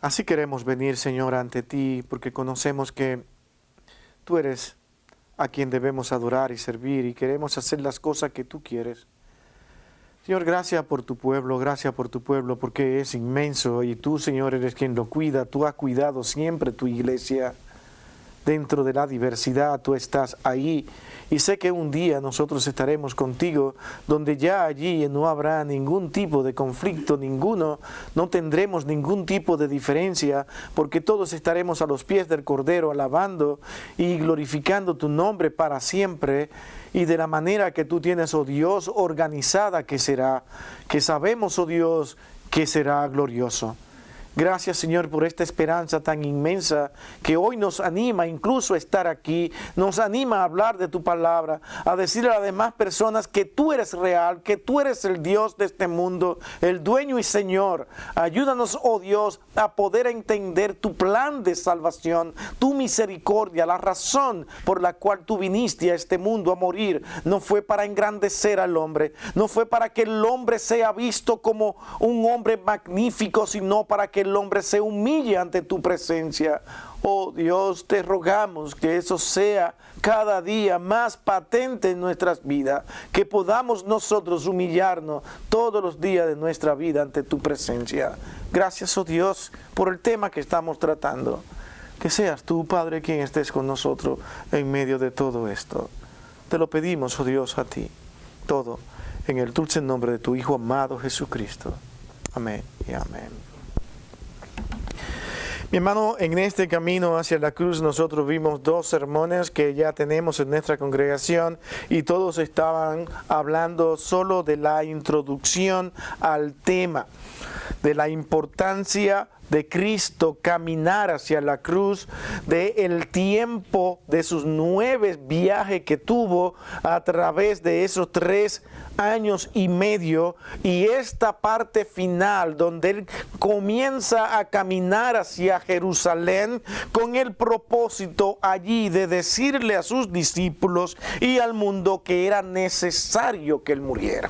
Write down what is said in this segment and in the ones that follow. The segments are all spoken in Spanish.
Así queremos venir, Señor, ante ti, porque conocemos que tú eres a quien debemos adorar y servir, y queremos hacer las cosas que tú quieres. Señor, gracias por tu pueblo, porque es inmenso, y tú, Señor, eres quien lo cuida. Tú has cuidado siempre tu iglesia. Dentro de la diversidad tú estás ahí, y sé que un día nosotros estaremos contigo, donde ya allí no habrá ningún tipo de conflicto, no tendremos ningún tipo de diferencia, porque todos estaremos a los pies del Cordero alabando y glorificando tu nombre para siempre, y de la manera que tú tienes, oh Dios, organizada que será, que sabemos, oh Dios, que será glorioso. Gracias, Señor, por esta esperanza tan inmensa que hoy nos anima incluso a estar aquí, nos anima a hablar de tu palabra, a decirle a las demás personas que tú eres real, que tú eres el Dios de este mundo, el dueño y Señor. Ayúdanos, oh Dios, a poder entender tu plan de salvación, tu misericordia, la razón por la cual tú viniste a este mundo a morir. No fue para engrandecer al hombre, no fue para que el hombre sea visto como un hombre magnífico, sino para que el hombre se humille ante tu presencia. Oh Dios, te rogamos que eso sea cada día más patente en nuestras vidas, que podamos nosotros humillarnos todos los días de nuestra vida ante tu presencia. Gracias, oh Dios, por el tema que estamos tratando. Que seas tú, Padre, quien estés con nosotros en medio de todo esto. Te lo pedimos, oh Dios, a ti, todo, en el dulce nombre de tu Hijo amado Jesucristo. Amén y amén. Mi hermano, en este camino hacia la cruz nosotros vimos dos sermones que ya tenemos en nuestra congregación, y todos estaban hablando solo de la introducción al tema, de la importancia de Cristo caminar hacia la cruz, de el tiempo de sus 9 viajes que tuvo a través de esos 3 años y medio, y esta parte final donde él comienza a caminar hacia Jerusalén con el propósito allí de decirle a sus discípulos y al mundo que era necesario que él muriera,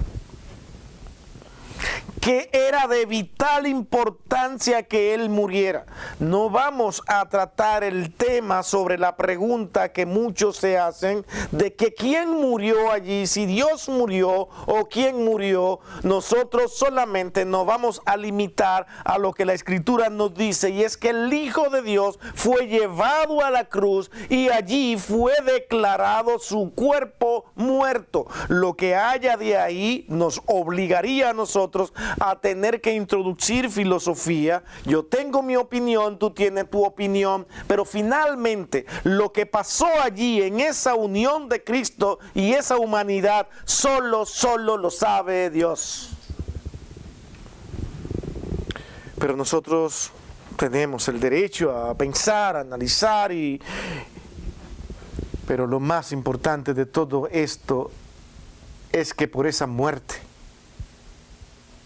que era de vital importancia que él muriera. No vamos a tratar el tema sobre la pregunta que muchos se hacen de que quién murió allí, si Dios murió o quién murió. Nosotros solamente nos vamos a limitar a lo que la Escritura nos dice, y es que el Hijo de Dios fue llevado a la cruz y allí fue declarado su cuerpo muerto. Lo que haya de ahí nos obligaría a nosotros a tener que introducir filosofía. Yo tengo mi opinión, tú tienes tu opinión, pero finalmente lo que pasó allí en esa unión de Cristo y esa humanidad, solo lo sabe Dios. Pero nosotros tenemos el derecho a pensar, a analizar, pero lo más importante de todo esto es que por esa muerte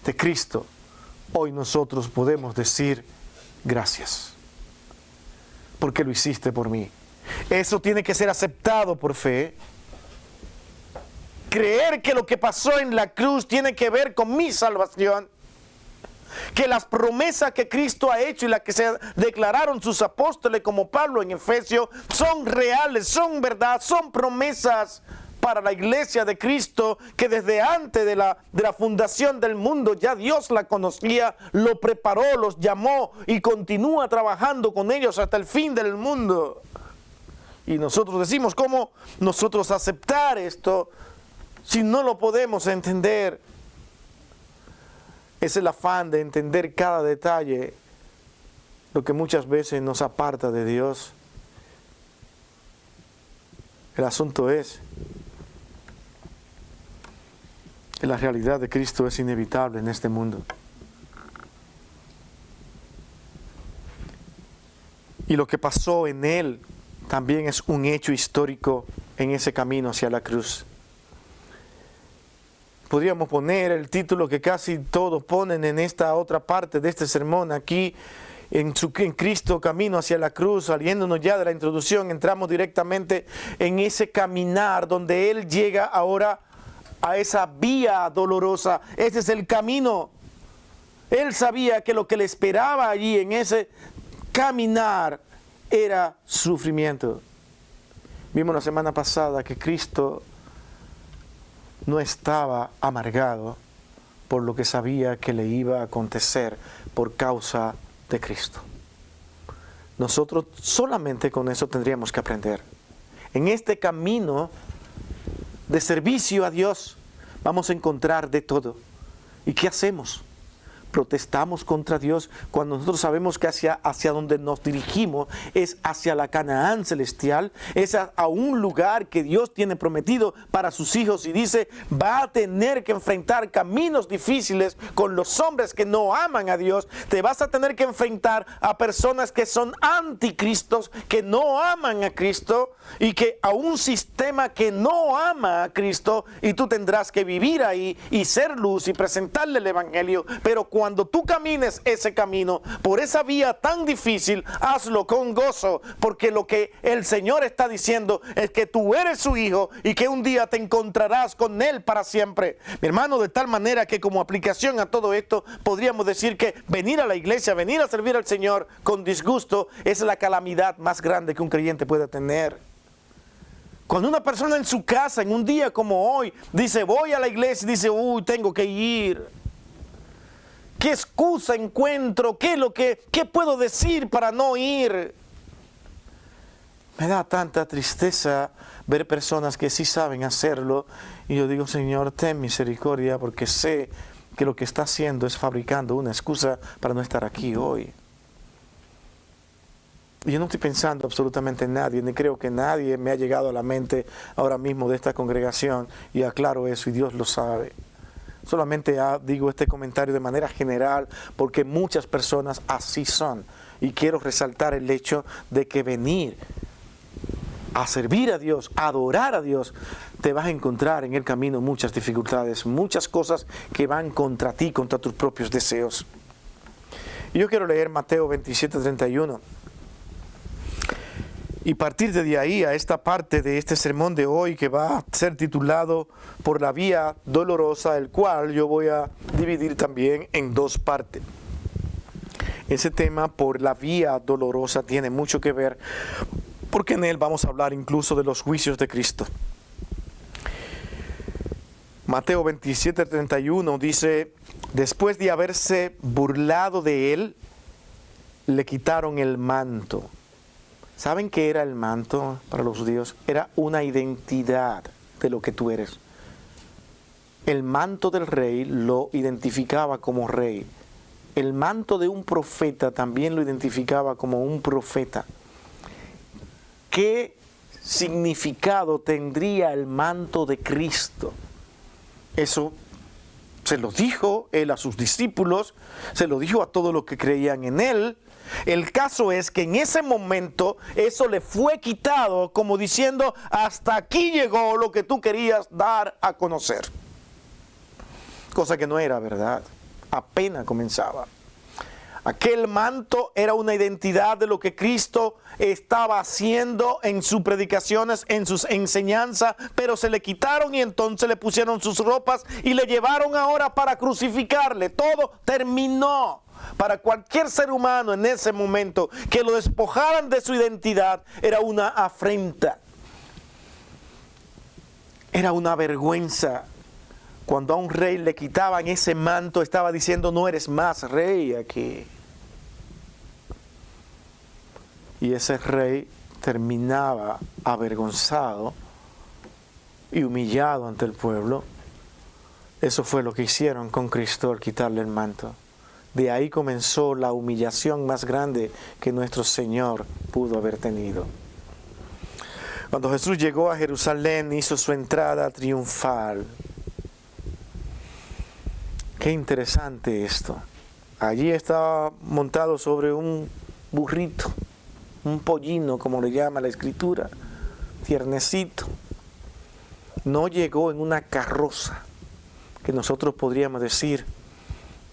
de Cristo, hoy nosotros podemos decir gracias, porque lo hiciste por mí. Eso tiene que ser aceptado por fe. Creer que lo que pasó en la cruz tiene que ver con mi salvación, que las promesas que Cristo ha hecho y las que se declararon sus apóstoles como Pablo en Efesios son reales, son verdad, son promesas para la iglesia de Cristo, que desde antes de la fundación del mundo ya Dios la conocía, lo preparó, los llamó y continúa trabajando con ellos hasta el fin del mundo. Y nosotros decimos, ¿cómo nosotros aceptar esto si no lo podemos entender? Es el afán de entender cada detalle lo que muchas veces nos aparta de Dios. El asunto es que la realidad de Cristo es inevitable en este mundo. Y lo que pasó en Él también es un hecho histórico en ese camino hacia la cruz. Podríamos poner el título que casi todos ponen en esta otra parte de este sermón aquí, en Cristo camino hacia la cruz. Saliéndonos ya de la introducción, entramos directamente en ese caminar donde Él llega ahora a esa vía dolorosa. Ese es el camino Él sabía que lo que le esperaba allí en ese caminar era sufrimiento. Vimos la semana pasada que Cristo no estaba amargado por lo que sabía que le iba a acontecer por causa de Cristo. Nosotros solamente con eso tendríamos que aprender. En este camino de servicio a Dios vamos a encontrar de todo. ¿Y qué hacemos? Protestamos contra Dios cuando nosotros sabemos que hacia donde nos dirigimos es hacia la Canaán celestial, es a un lugar que Dios tiene prometido para sus hijos, y dice, va a tener que enfrentar caminos difíciles con los hombres que no aman a Dios. Te vas a tener que enfrentar a personas que son anticristos, que no aman a Cristo, y que a un sistema que no ama a Cristo, y tú tendrás que vivir ahí y ser luz y presentarle el evangelio. Pero cuando tú camines ese camino por esa vía tan difícil, hazlo con gozo, porque lo que el Señor está diciendo es que tú eres su hijo y que un día te encontrarás con Él para siempre. Mi hermano, de tal manera que como aplicación a todo esto podríamos decir que venir a la iglesia, venir a servir al Señor con disgusto es la calamidad más grande que un creyente pueda tener. Cuando una persona en su casa, en un día como hoy, dice voy a la iglesia, y dice uy, tengo que ir. ¿Qué excusa encuentro? ¿Qué puedo decir para no ir? Me da tanta tristeza ver personas que sí saben hacerlo, y yo digo, Señor, ten misericordia, porque sé que lo que está haciendo es fabricando una excusa para no estar aquí hoy. Y yo no estoy pensando absolutamente en nadie, ni creo que nadie me ha llegado a la mente ahora mismo de esta congregación, y aclaro eso, y Dios lo sabe. Solamente digo este comentario de manera general porque muchas personas así son. Y quiero resaltar el hecho de que venir a servir a Dios, a adorar a Dios, te vas a encontrar en el camino muchas dificultades, muchas cosas que van contra ti, contra tus propios deseos. Y yo quiero leer Mateo 27:31. Y partir de ahí a esta parte de este sermón de hoy, que va a ser titulado Por la vía dolorosa, el cual yo voy a dividir también en dos partes. Ese tema, por la vía dolorosa, tiene mucho que ver, porque en él vamos a hablar incluso de los juicios de Cristo. Mateo 27:31 dice, después de haberse burlado de él, le quitaron el manto. ¿Saben qué era el manto para los judíos? Era una identidad de lo que tú eres. El manto del rey lo identificaba como rey. El manto de un profeta también lo identificaba como un profeta. ¿Qué significado tendría el manto de Cristo? Eso se lo dijo él a sus discípulos, se lo dijo a todos los que creían en él. El caso es que en ese momento eso le fue quitado, como diciendo, hasta aquí llegó lo que tú querías dar a conocer. Cosa que no era verdad, apenas comenzaba. Aquel manto era una identidad de lo que Cristo estaba haciendo en sus predicaciones, en sus enseñanzas, pero se le quitaron y entonces le pusieron sus ropas y le llevaron ahora para crucificarle. Todo terminó. Para cualquier ser humano en ese momento que lo despojaran de su identidad era una afrenta. Era una vergüenza. Cuando a un rey le quitaban ese manto, estaba diciendo, no eres más rey aquí. Y ese rey terminaba avergonzado y humillado ante el pueblo. Eso fue lo que hicieron con Cristo al quitarle el manto. De ahí comenzó la humillación más grande que nuestro Señor pudo haber tenido. Cuando Jesús llegó a Jerusalén, hizo su entrada triunfal. Qué interesante esto. Allí estaba montado sobre un burrito, un pollino, como le llama la Escritura, tiernecito. No llegó en una carroza, que nosotros podríamos decir,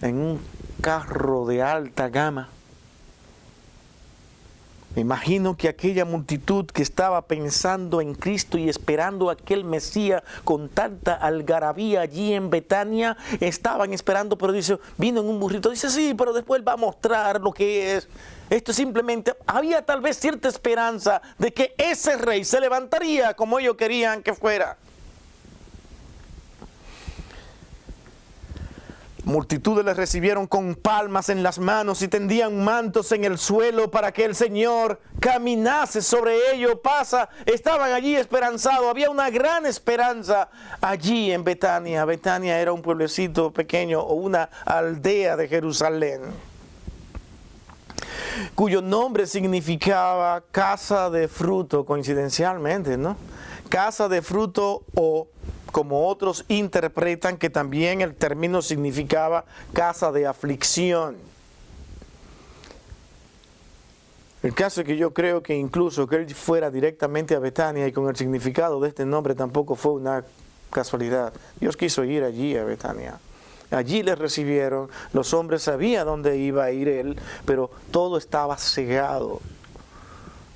en un carro de alta gama. Me imagino que aquella multitud que estaba pensando en Cristo y esperando a aquel Mesías con tanta algarabía allí en Betania, estaban esperando, pero dice, vino en un burrito. Dice, sí, pero después va a mostrar lo que es. Esto simplemente, había tal vez cierta esperanza de que ese rey se levantaría como ellos querían que fuera. Multitudes les recibieron con palmas en las manos y tendían mantos en el suelo para que el Señor caminase sobre ellos. Estaban allí esperanzados. Había una gran esperanza allí en Betania. Betania era un pueblecito pequeño o una aldea de Jerusalén, cuyo nombre significaba casa de fruto, coincidencialmente, ¿no? Casa de fruto, o como otros interpretan que también el término significaba casa de aflicción. El caso es que yo creo que incluso que él fuera directamente a Betania y con el significado de este nombre tampoco fue una casualidad. Dios quiso ir allí a Betania. Allí le recibieron, los hombres sabían dónde iba a ir él, pero todo estaba cegado.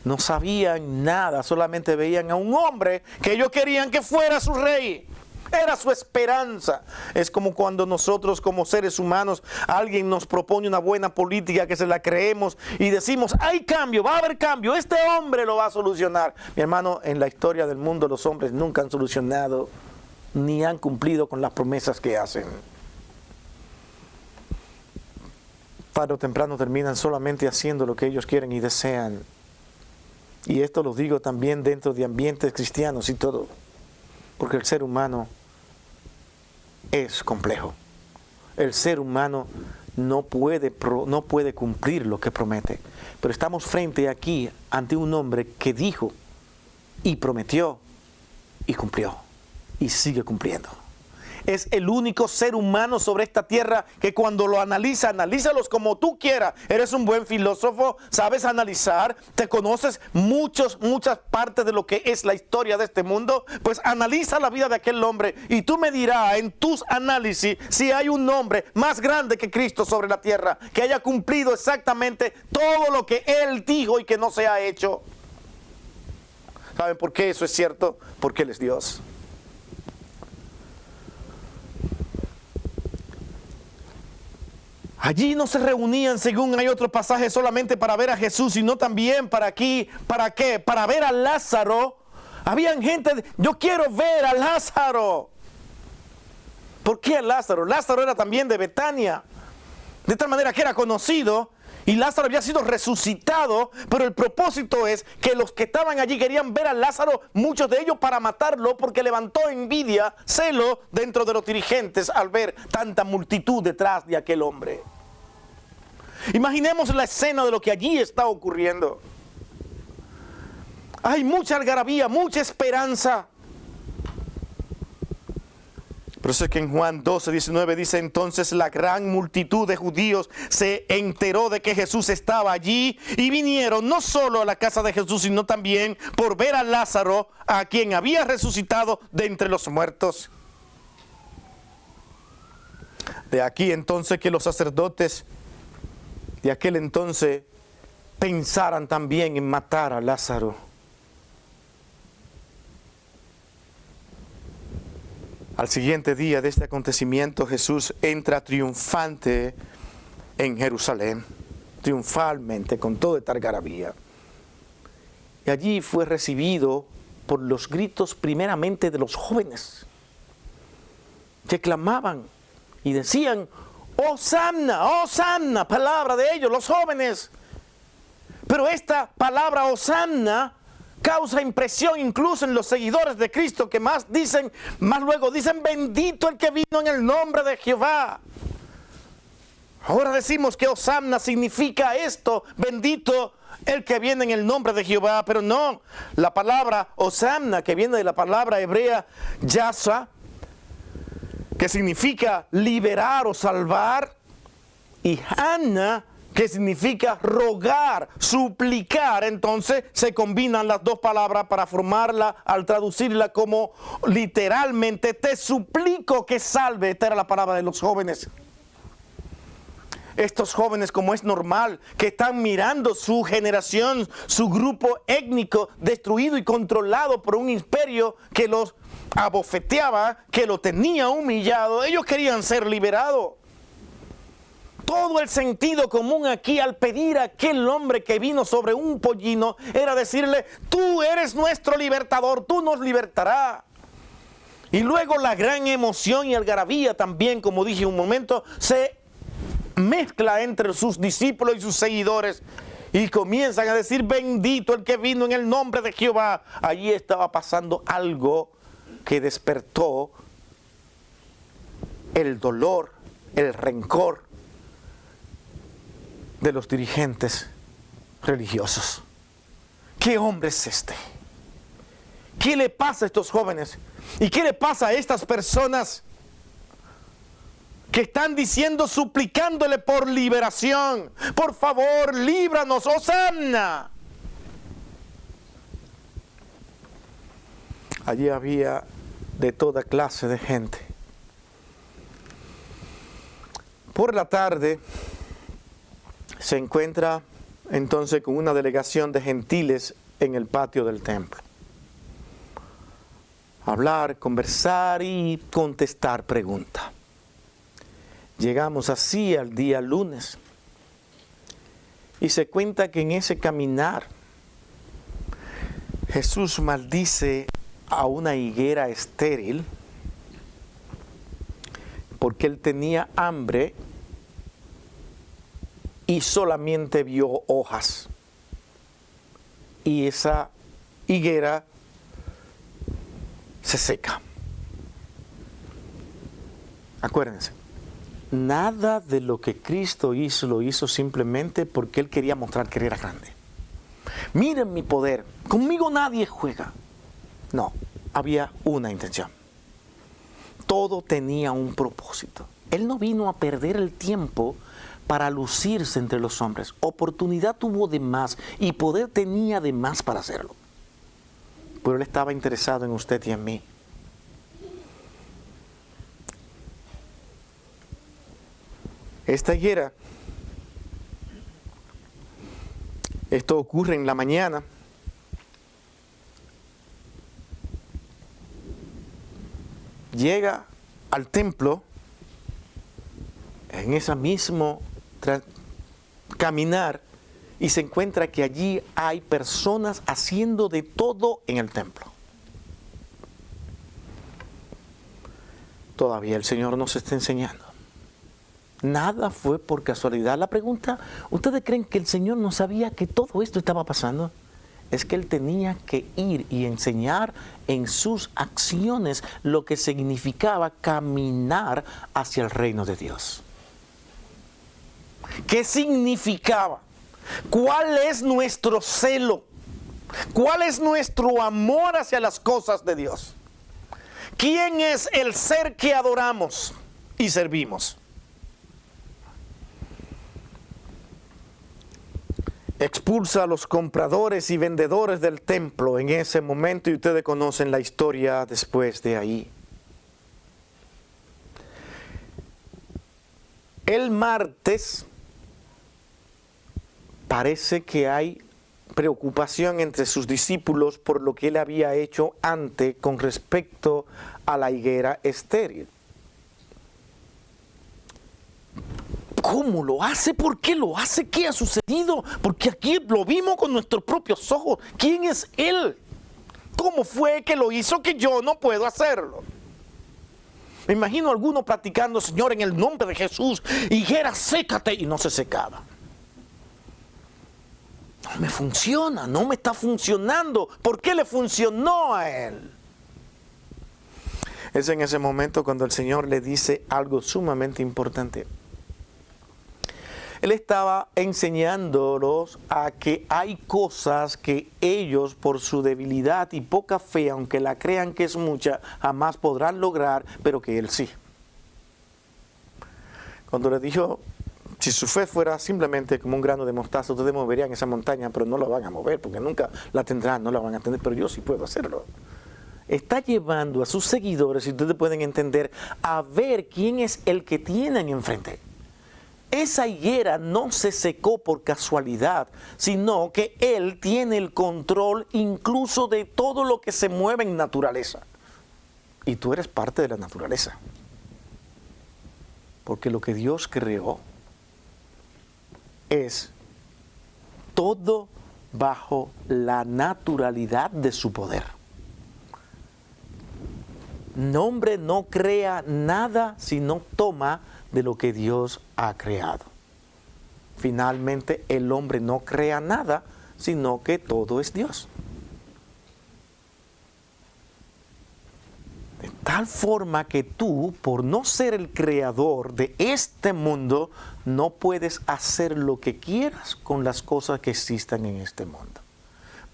No sabían nada, solamente veían a un hombre que ellos querían que fuera su rey. Era su esperanza. Es como cuando nosotros como seres humanos, alguien nos propone una buena política que se la creemos y decimos, hay cambio, va a haber cambio, este hombre lo va a solucionar. Mi hermano, en la historia del mundo los hombres nunca han solucionado ni han cumplido con las promesas que hacen. Tarde o temprano terminan solamente haciendo lo que ellos quieren y desean. Y esto lo digo también dentro de ambientes cristianos y todo, porque el ser humano es complejo. El ser humano no puede cumplir lo que promete. Pero estamos frente aquí ante un hombre que dijo y prometió y cumplió y sigue cumpliendo. Es el único ser humano sobre esta tierra que cuando lo analízalos como tú quieras. Eres un buen filósofo, sabes analizar, te conoces muchas partes de lo que es la historia de este mundo. Pues analiza la vida de aquel hombre y tú me dirás en tus análisis si hay un hombre más grande que Cristo sobre la tierra, que haya cumplido exactamente todo lo que Él dijo y que no se ha hecho. ¿Saben por qué eso es cierto? Porque Él es Dios. Allí no se reunían, según hay otro pasaje, solamente para ver a Jesús, sino también para aquí, ¿para qué? Para ver a Lázaro. Habían gente, yo quiero ver a Lázaro. ¿Por qué a Lázaro? Lázaro era también de Betania, de tal manera que era conocido, y Lázaro había sido resucitado, pero el propósito es que los que estaban allí querían ver a Lázaro, muchos de ellos para matarlo, porque levantó envidia, celo dentro de los dirigentes al ver tanta multitud detrás de aquel hombre. Imaginemos la escena de lo que allí está ocurriendo. Hay mucha algarabía, mucha esperanza. Por eso es que en Juan 12:19 dice, entonces la gran multitud de judíos se enteró de que Jesús estaba allí y vinieron no solo a la casa de Jesús, sino también por ver a Lázaro, a quien había resucitado de entre los muertos. De aquí entonces que los sacerdotes de aquel entonces pensaran también en matar a Lázaro. Al siguiente día de este acontecimiento, Jesús entra triunfante en Jerusalén, triunfalmente, con toda esta algarabía. Y allí fue recibido por los gritos primeramente de los jóvenes, que clamaban y decían, Hosanna, Hosanna, palabra de ellos, los jóvenes. Pero esta palabra Hosanna causa impresión incluso en los seguidores de Cristo, que más luego dicen, bendito el que vino en el nombre de Jehová. Ahora decimos que Hosanna significa esto, bendito el que viene en el nombre de Jehová, pero no, la palabra Hosanna, que viene de la palabra hebrea Yasa, que significa liberar o salvar, y Hanna, que significa rogar, suplicar. Entonces se combinan las dos palabras para formarla, al traducirla como literalmente, te suplico que salve. Esta era la palabra de los jóvenes. estos jóvenes, como es normal, que están mirando su generación, su grupo étnico destruido y controlado por un imperio que los abofeteaba, que lo tenía humillado. Ellos querían ser liberados. Todo el sentido común aquí al pedir a aquel hombre que vino sobre un pollino era decirle: tú eres nuestro libertador, tú nos libertarás. Y luego la gran emoción y algarabía también, como dije un momento, se mezcla entre sus discípulos y sus seguidores y comienzan a decir: bendito el que vino en el nombre de Jehová. Allí estaba pasando algo que despertó el dolor, el rencor de los dirigentes religiosos. ¿Qué hombre es este? ¿Qué le pasa a estos jóvenes? ¿Y qué le pasa a estas personas que están diciendo, suplicándole por liberación? Por favor, líbranos, Hosanna. Allí había de toda clase de gente. Por la tarde se encuentra entonces con una delegación de gentiles en el patio del templo. Hablar, conversar y contestar preguntas. Llegamos así al día lunes y se cuenta que en ese caminar Jesús maldice a una higuera estéril porque él tenía hambre y solamente vio hojas. Y esa higuera se seca. Acuérdense, nada de lo que Cristo hizo lo hizo simplemente porque Él quería mostrar que era grande. Miren mi poder, conmigo nadie juega. No, había una intención. Todo tenía un propósito. Él no vino a perder el tiempo para lucirse entre los hombres. Oportunidad tuvo de más y poder tenía de más para hacerlo. Pero Él estaba interesado en usted y en mí. Esta higuera, esto ocurre en la mañana. Llega al templo en ese mismo caminar y se encuentra que allí hay personas haciendo de todo en el templo. Todavía el Señor nos está enseñando. Nada fue por casualidad. La pregunta, ¿ustedes creen que el Señor no sabía que todo esto estaba pasando? Es que Él tenía que ir y enseñar en sus acciones lo que significaba caminar hacia el reino de Dios. ¿Qué significaba? ¿Cuál es nuestro celo? ¿Cuál es nuestro amor hacia las cosas de Dios? ¿Quién es el ser que adoramos y servimos? Expulsa a los compradores y vendedores del templo en ese momento y ustedes conocen la historia después de ahí. El martes parece que hay preocupación entre sus discípulos por lo que él había hecho antes con respecto a la higuera estéril. ¿Cómo lo hace? ¿Por qué lo hace? ¿Qué ha sucedido? Porque aquí lo vimos con nuestros propios ojos. ¿Quién es Él? ¿Cómo fue que lo hizo que yo no puedo hacerlo? Me imagino a algunos platicando: Señor, en el nombre de Jesús, higuera, sécate, y no se secaba. No me funciona, no me está funcionando. ¿Por qué le funcionó a él? Es en ese momento cuando el Señor le dice algo sumamente importante. Él estaba enseñándolos a que hay cosas que ellos, por su debilidad y poca fe, aunque la crean que es mucha, jamás podrán lograr, pero que Él sí. Cuando le dijo: si su fe fuera simplemente como un grano de mostaza, ustedes moverían esa montaña, pero no la van a mover, porque nunca la tendrán, no la van a tener, pero yo sí puedo hacerlo. Está llevando a sus seguidores, si ustedes pueden entender, a ver quién es el que tienen enfrente. esa higuera no se secó por casualidad, sino que Él tiene el control incluso de todo lo que se mueve en naturaleza. Y tú eres parte de la naturaleza. Porque lo que Dios creó es todo bajo la naturalidad de su poder. El hombre no crea nada si no toma de lo que Dios ha creado. Finalmente, el hombre no crea nada, sino que todo es Dios. De tal forma que tú, por no ser el creador de este mundo, no puedes hacer lo que quieras con las cosas que existan en este mundo.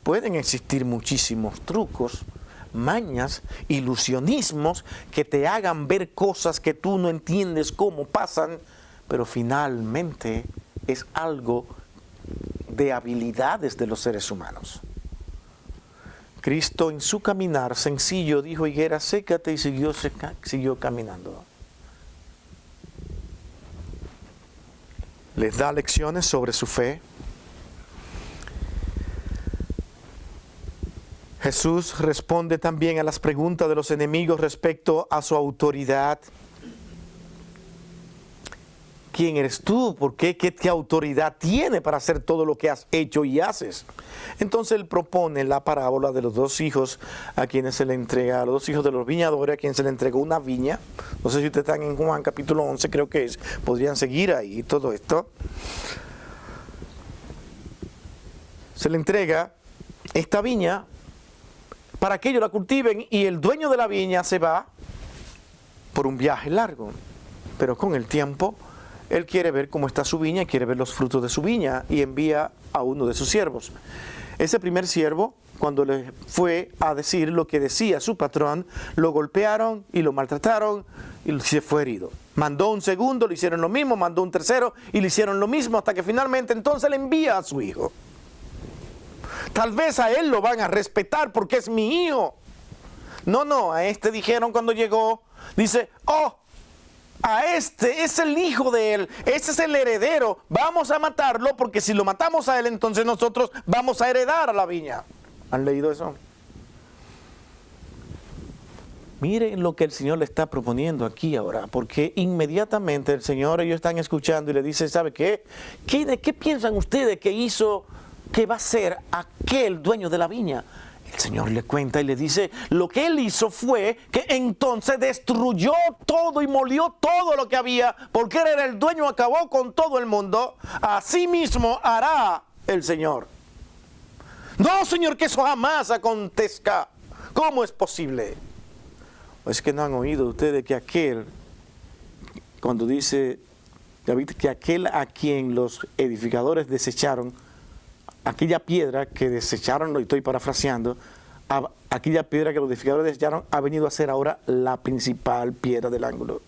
Pueden existir muchísimos trucos, mañas, ilusionismos que te hagan ver cosas que tú no entiendes cómo pasan, pero finalmente es algo de habilidades de los seres humanos. Cristo en su caminar sencillo dijo: higuera, sécate, y siguió caminando. Les da lecciones sobre su fe. Jesús responde también a las preguntas de los enemigos respecto a su autoridad. ¿Quién eres tú? ¿Por qué? ¿Qué autoridad tiene para hacer todo lo que has hecho y haces? Entonces él propone la parábola de los dos hijos a quienes se le entrega, a los dos hijos de los viñadores a quienes se le entregó una viña. No sé si ustedes están en Juan capítulo 11, creo que es. Podrían seguir ahí todo esto. Se le entrega esta viña para que ellos la cultiven, y el dueño de la viña se va por un viaje largo. Pero con el tiempo, él quiere ver cómo está su viña, quiere ver los frutos de su viña, y envía a uno de sus siervos. Ese primer siervo, cuando le fue a decir lo que decía su patrón, lo golpearon y lo maltrataron y se fue herido. Mandó un segundo, le hicieron lo mismo, mandó un tercero y le hicieron lo mismo, hasta que finalmente entonces le envía a su hijo. Tal vez a él lo van a respetar porque es mi hijo. No, a este dijeron cuando llegó, dice: oh, a este es el hijo de él, ese es el heredero, vamos a matarlo, porque si lo matamos a él, entonces nosotros vamos a heredar a la viña. ¿Han leído eso? Miren lo que el Señor le está proponiendo aquí ahora, porque inmediatamente el Señor, ellos están escuchando y le dice: ¿sabe qué? ¿De qué piensan ustedes que hizo, que va a ser aquel dueño de la viña? El Señor le cuenta y le dice: lo que él hizo fue que entonces destruyó todo y molió todo lo que había, porque él era el dueño, acabó con todo el mundo. Así mismo hará el Señor. No, Señor, que eso jamás acontezca. ¿Cómo es posible? Es que no han oído ustedes que aquel, cuando dice David, que aquel a quien los edificadores desecharon, aquella piedra que desecharon, lo estoy parafraseando, aquella piedra que los edificadores desecharon ha venido a ser ahora la principal piedra del ángulo.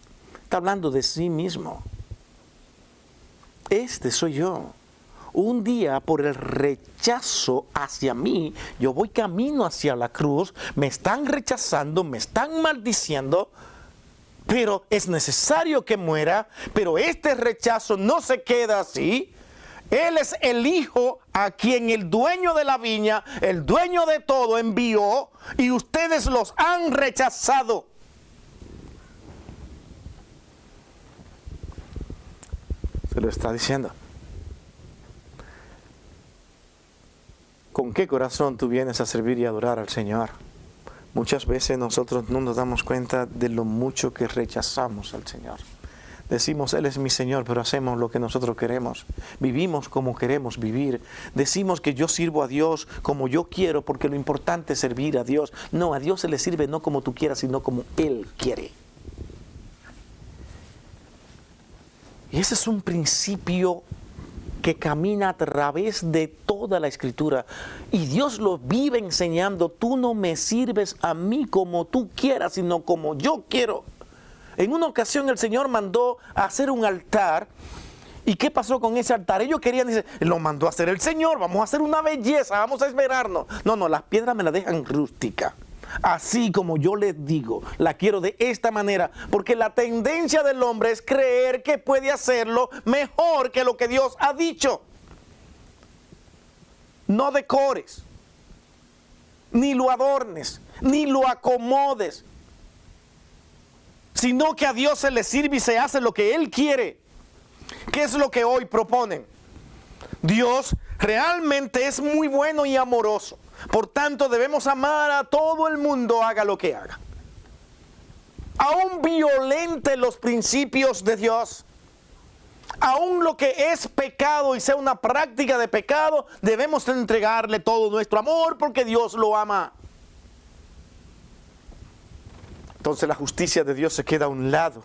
Está hablando de sí mismo. Este soy yo. Un día, por el rechazo hacia mí, yo voy camino hacia la cruz, me están rechazando, me están maldiciendo, pero es necesario que muera. Pero este rechazo no se queda así. Él es el hijo a quien el dueño de la viña, el dueño de todo, envió, y ustedes los han rechazado. Se lo está diciendo. ¿Con qué corazón tú vienes a servir y adorar al Señor? Muchas veces nosotros no nos damos cuenta de lo mucho que rechazamos al Señor. Decimos: Él es mi Señor, pero hacemos lo que nosotros queremos. Vivimos como queremos vivir. Decimos que yo sirvo a Dios como yo quiero, porque lo importante es servir a Dios. No, a Dios se le sirve no como tú quieras, sino como Él quiere. Y ese es un principio que camina a través de toda la Escritura. Y Dios lo vive enseñando: tú no me sirves a mí como tú quieras, sino como yo quiero. En una ocasión el Señor mandó a hacer un altar. ¿Y qué pasó con ese altar? Ellos querían, dice, lo mandó a hacer el Señor, vamos a hacer una belleza, vamos a esmerarnos. No, las piedras me las dejan rústica. así como yo les digo, la quiero de esta manera, porque la tendencia del hombre es creer que puede hacerlo mejor que lo que Dios ha dicho. No decores, ni lo adornes, ni lo acomodes, sino que a Dios se le sirve y se hace lo que Él quiere. ¿Qué es lo que hoy proponen? Dios realmente es muy bueno y amoroso. Por tanto, debemos amar a todo el mundo, haga lo que haga. Aún violente los principios de Dios, aún lo que es pecado y sea una práctica de pecado, debemos entregarle todo nuestro amor porque Dios lo ama. Entonces la justicia de Dios se queda a un lado.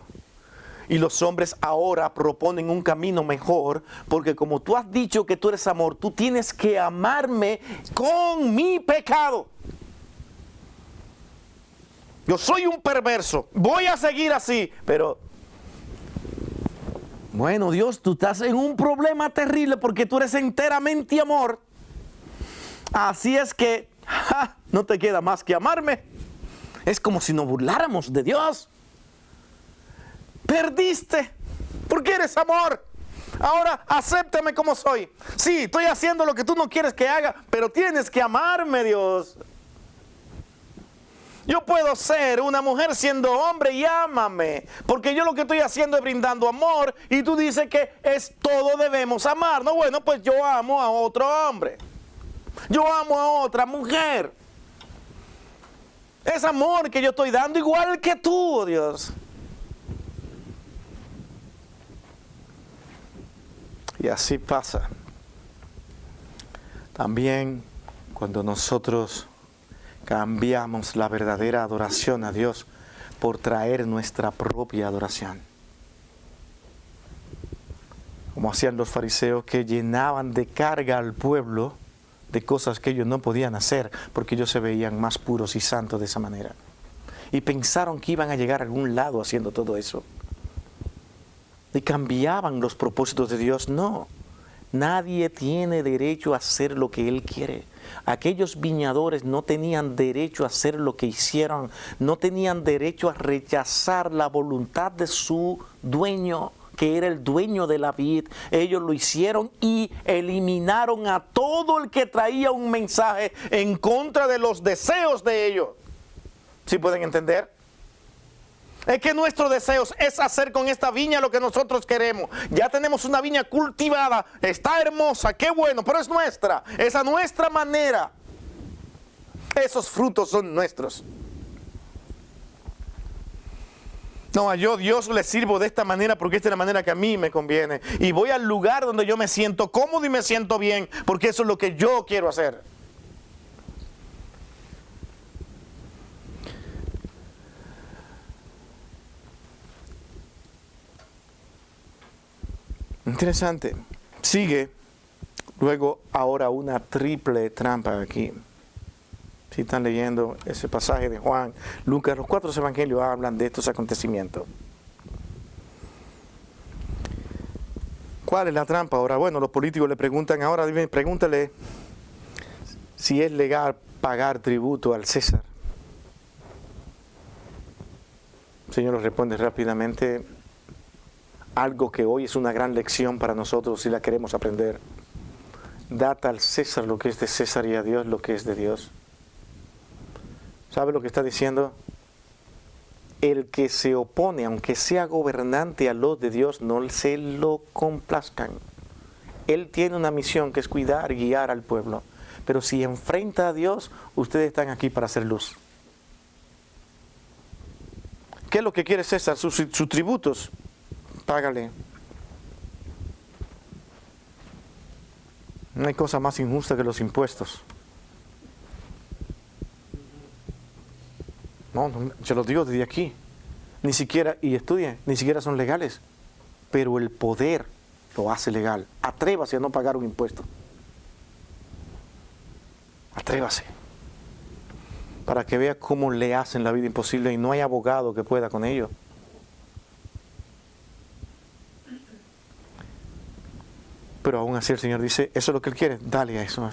Y los hombres ahora proponen un camino mejor, porque como tú has dicho que tú eres amor, tú tienes que amarme con mi pecado. Yo soy un perverso, voy a seguir así, pero bueno, Dios, tú estás en un problema terrible porque tú eres enteramente amor. Así es que no te queda más que amarme. Es como si nos burláramos de Dios. Perdiste, porque eres amor. Ahora acéptame como soy. Sí, estoy haciendo lo que tú no quieres que haga, pero tienes que amarme, Dios. Yo puedo ser una mujer siendo hombre y ámame, porque yo lo que estoy haciendo es brindando amor y tú dices que es todo debemos amar. No, bueno, pues yo amo a otro hombre. Yo amo a otra mujer. Es amor que yo estoy dando igual que tú, Dios. Y así pasa. También cuando nosotros cambiamos la verdadera adoración a Dios por traer nuestra propia adoración. Como hacían los fariseos que llenaban de carga al pueblo de cosas que ellos no podían hacer porque ellos se veían más puros y santos de esa manera. Y pensaron que iban a llegar a algún lado haciendo todo eso. Y cambiaban los propósitos de Dios. No, nadie tiene derecho a hacer lo que Él quiere. Aquellos viñadores no tenían derecho a hacer lo que hicieron. No tenían derecho a rechazar la voluntad de su dueño, que era el dueño de la vid. Ellos lo hicieron y eliminaron a todo el que traía un mensaje en contra de los deseos de ellos. ¿Sí pueden entender? Es que nuestro deseo es hacer con esta viña lo que nosotros queremos. Ya tenemos una viña cultivada, está hermosa, qué bueno, pero es nuestra, es a nuestra manera. Esos frutos son nuestros. No, yo Dios le sirvo de esta manera porque esta es la manera que a mí me conviene. Y voy al lugar donde yo me siento cómodo y me siento bien, porque eso es lo que yo quiero hacer. Interesante. Sigue luego ahora una triple trampa aquí. Si están leyendo ese pasaje de Juan, Lucas, los 4 evangelios hablan de estos acontecimientos. ¿Cuál es la trampa ahora? Bueno, los políticos le preguntan ahora, pregúntale si es legal pagar tributo al César. El Señor les responde rápidamente. Algo que hoy es una gran lección para nosotros si la queremos aprender. Dad al César lo que es de César y a Dios lo que es de Dios. ¿Sabe lo que está diciendo? El que se opone, aunque sea gobernante a los de Dios, no se lo complazcan. Él tiene una misión que es cuidar y guiar al pueblo. Pero si enfrenta a Dios, ustedes están aquí para hacer luz. ¿Qué es lo que quiere César? Sus tributos. Págale. No hay cosa más injusta que los impuestos. No, se los digo desde aquí. Ni siquiera, y estudien, ni siquiera son legales. Pero el poder lo hace legal. Atrévase a no pagar un impuesto. Atrévase. Para que vea cómo le hacen la vida imposible y no hay abogado que pueda con ello. Pero aún así el Señor dice, eso es lo que Él quiere, dale a eso.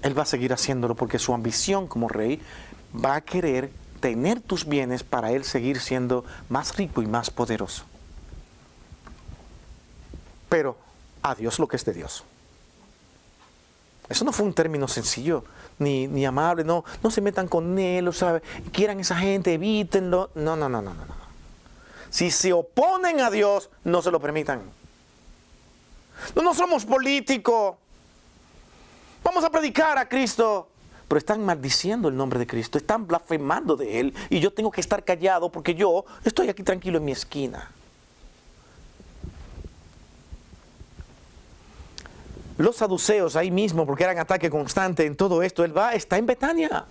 Él va a seguir haciéndolo porque su ambición como rey va a querer tener tus bienes para él seguir siendo más rico y más poderoso. Pero a Dios lo que es de Dios. Eso no fue un término sencillo, ni amable, no se metan con él, ¿sabe? Quieran esa gente, evítenlo. No. Si se oponen a Dios, no se lo permitan. No somos políticos. Vamos a predicar a Cristo. Pero están maldiciendo el nombre de Cristo, están blasfemando de Él, y yo tengo que estar callado porque yo estoy aquí tranquilo en mi esquina. Los saduceos ahí mismo, porque eran ataque constante en todo esto, está en Betania.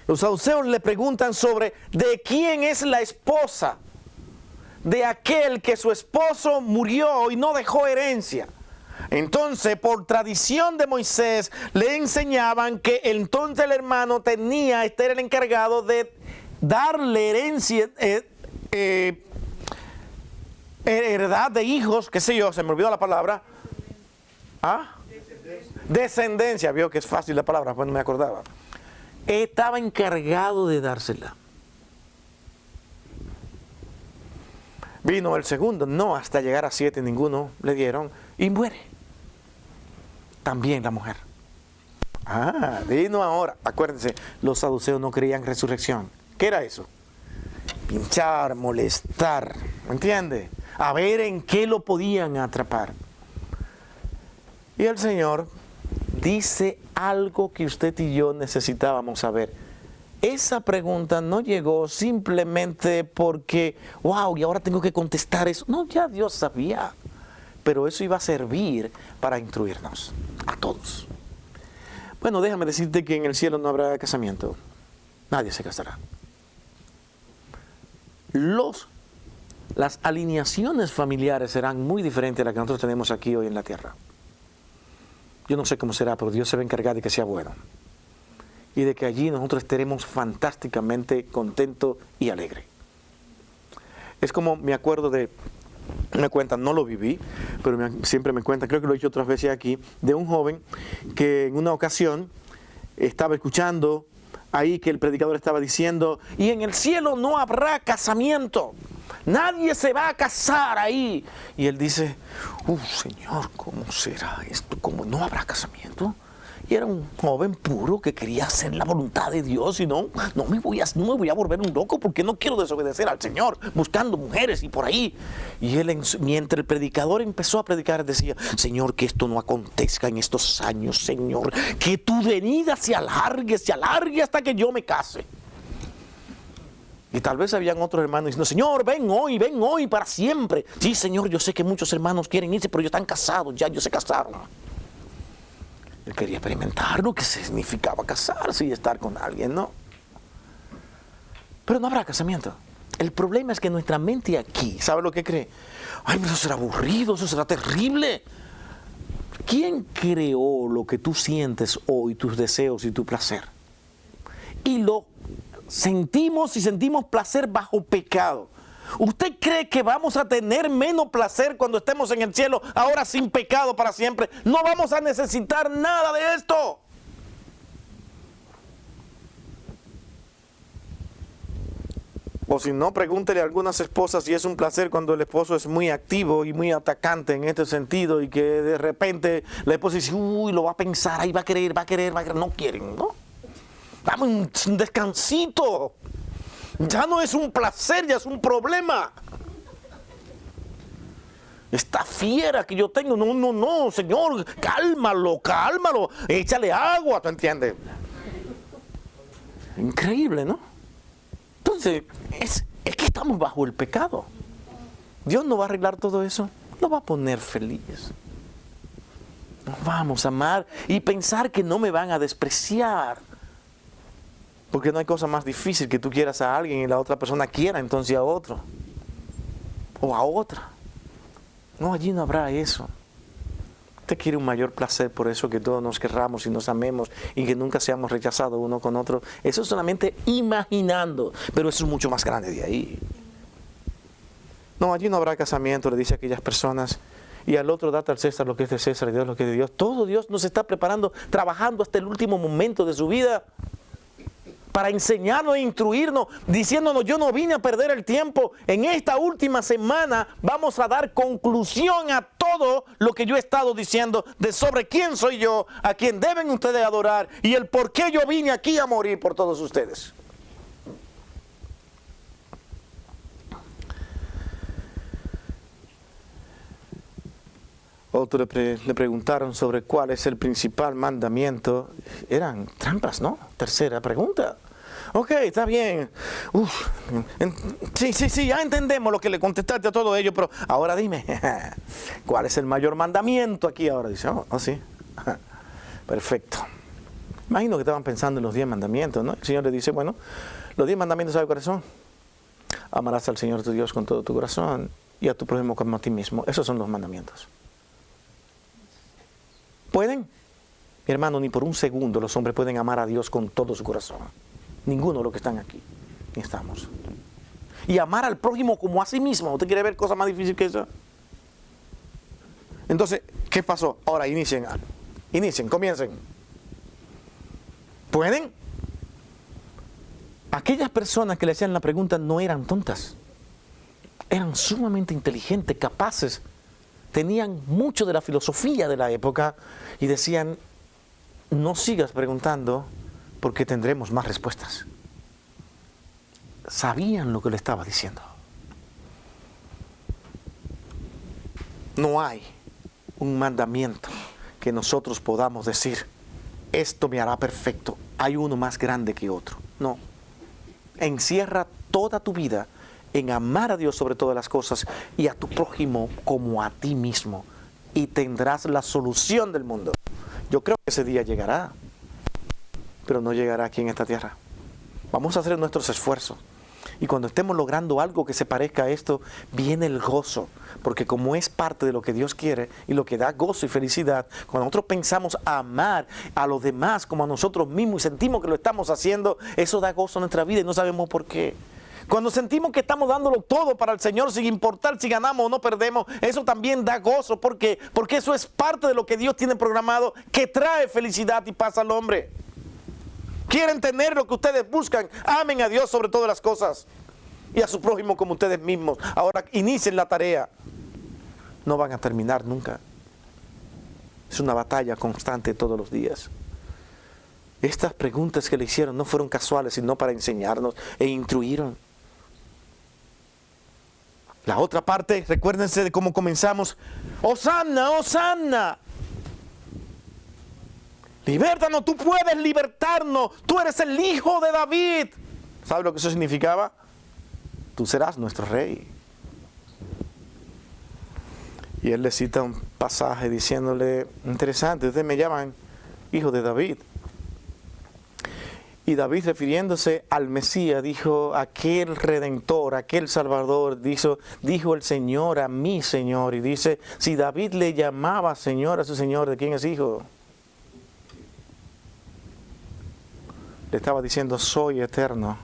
Los saduceos le preguntan sobre de quién es la esposa de aquel que su esposo murió y no dejó herencia. Entonces, por tradición de Moisés, le enseñaban que entonces el hermano tenía, era el encargado de darle herencia, heredad de hijos, qué sé yo, se me olvidó la palabra. ¿Ah? Descendencia, vio que es fácil la palabra, pues no me acordaba. Estaba encargado de dársela. Vino el segundo, no, hasta llegar a 7 ninguno le dieron y muere. También la mujer. Vino ahora. Acuérdense, los saduceos no creían en resurrección. ¿Qué era eso? Pinchar, molestar, ¿me entiende? A ver en qué lo podían atrapar. Y el Señor dice algo que usted y yo necesitábamos saber. Esa pregunta no llegó simplemente porque, wow, y ahora tengo que contestar eso. No, ya Dios sabía. Pero eso iba a servir para instruirnos a todos. Bueno, déjame decirte que en el cielo no habrá casamiento. Nadie se casará. Las alineaciones familiares serán muy diferentes a las que nosotros tenemos aquí hoy en la tierra. Yo no sé cómo será, pero Dios se va a encargar de que sea bueno. Y de que allí nosotros estaremos fantásticamente contentos y alegres. Es como me acuerdo me cuentan, no lo viví, pero siempre me cuentan, creo que lo he dicho otras veces aquí, de un joven que en una ocasión estaba escuchando ahí que el predicador estaba diciendo, y en el cielo no habrá casamiento, nadie se va a casar ahí. Y él dice, Señor, ¿cómo será esto? ¿Cómo no habrá casamiento? Y era un joven puro que quería hacer la voluntad de Dios y no me voy a volver un loco porque no quiero desobedecer al Señor, buscando mujeres y por ahí. Y él, mientras el predicador empezó a predicar, decía, Señor, que esto no acontezca en estos años, Señor, que tu venida se alargue hasta que yo me case. Y tal vez habían otros hermanos diciendo, Señor, ven hoy para siempre. Sí, Señor, yo sé que muchos hermanos quieren irse, pero ellos están casados, ya ellos se casaron. Él quería experimentar lo que significaba casarse y estar con alguien, ¿no? Pero no habrá casamiento. El problema es que nuestra mente aquí, ¿sabe lo que cree? Ay, pero eso será aburrido, eso será terrible. ¿Quién creó lo que tú sientes hoy, tus deseos y tu placer? Y lo sentimos placer bajo pecado. ¿Usted cree que vamos a tener menos placer cuando estemos en el cielo, ahora sin pecado para siempre? No vamos a necesitar nada de esto. O si no, pregúntele a algunas esposas si es un placer cuando el esposo es muy activo y muy atacante en este sentido y que de repente la esposa dice, lo va a pensar, ahí va a querer. No quieren, ¿no? Dame un descansito. Ya no es un placer, ya es un problema. Esta fiera que yo tengo, no, Señor, cálmalo, échale agua, ¿tú entiendes? Increíble, ¿no? Entonces, es que estamos bajo el pecado. Dios no va a arreglar todo eso, nos va a poner feliz. Nos vamos a amar y pensar que no me van a despreciar. Porque no hay cosa más difícil que tú quieras a alguien y la otra persona quiera entonces a otro. O a otra. No, allí no habrá eso. Usted quiere un mayor placer, por eso que todos nos querramos y nos amemos y que nunca seamos rechazados uno con otro. Eso es solamente imaginando, pero eso es mucho más grande de ahí. No, allí no habrá casamiento, le dice a aquellas personas. y al otro date al César lo que es de César y Dios lo que es de Dios. Todo Dios nos está preparando, trabajando hasta el último momento de su vida para enseñarnos e instruirnos, diciéndonos: yo no vine a perder el tiempo. En esta última semana vamos a dar conclusión a todo lo que yo he estado diciendo de sobre quién soy yo, a quién deben ustedes adorar y el por qué yo vine aquí a morir por todos ustedes. Otros le preguntaron sobre cuál es el principal mandamiento. Eran trampas, ¿no? Tercera pregunta. Ok, está bien. Sí, ya entendemos lo que le contestaste a todo ello, pero ahora dime, ¿cuál es el mayor mandamiento aquí ahora? Dice, sí. Perfecto. Imagino que estaban pensando en los 10 mandamientos, ¿no? El Señor le dice, bueno, los 10 mandamientos, ¿sabe cuáles son? Amarás al Señor tu Dios con todo tu corazón y a tu prójimo como a ti mismo. Esos son los mandamientos. ¿Pueden? Mi hermano, ni por un segundo los hombres pueden amar a Dios con todo su corazón. Ninguno de los que están aquí, ni estamos. Y amar al prójimo como a sí mismo. ¿Usted quiere ver cosa más difícil que eso? Entonces, ¿qué pasó? Ahora inicien, comiencen. ¿Pueden? Aquellas personas que le hacían la pregunta no eran tontas. Eran sumamente inteligentes, capaces. Tenían mucho de la filosofía de la época y decían: no sigas preguntando porque tendremos más respuestas. Sabían lo que le estaba diciendo. No hay un mandamiento que nosotros podamos decir: esto me hará perfecto. Hay uno más grande que otro. No. Encierra toda tu vida en amar a Dios sobre todas las cosas y a tu prójimo como a ti mismo, y tendrás la solución del mundo. Yo creo que ese día llegará, pero no llegará aquí en esta tierra. Vamos a hacer nuestros esfuerzos, y cuando estemos logrando algo que se parezca a esto, viene el gozo, porque como es parte de lo que Dios quiere y lo que da gozo y felicidad, cuando nosotros pensamos amar a los demás como a nosotros mismos y sentimos que lo estamos haciendo, eso da gozo a nuestra vida y no sabemos por qué. Cuando sentimos que estamos dándolo todo para el Señor, sin importar si ganamos o no perdemos, eso también da gozo. ¿Por qué? Porque eso es parte de lo que Dios tiene programado, que trae felicidad y paz al hombre. Quieren tener lo que ustedes buscan, amen a Dios sobre todas las cosas y a su prójimo como ustedes mismos. Ahora inicien la tarea. No van a terminar nunca. Es una batalla constante todos los días. Estas preguntas que le hicieron no fueron casuales, sino para enseñarnos e instruyeron. La otra parte, recuérdense de cómo comenzamos. ¡Hosanna, Hosanna! Libértanos, tú puedes libertarnos. Tú eres el Hijo de David. ¿Sabe lo que eso significaba? Tú serás nuestro rey. Y él le cita un pasaje diciéndole: interesante, ustedes me llaman Hijo de David. Y David, refiriéndose al Mesías, dijo: aquel Redentor, aquel Salvador, dijo el Señor a mi Señor. Y dice, si David le llamaba Señor a su Señor, ¿de quién es hijo? Le estaba diciendo: soy eterno.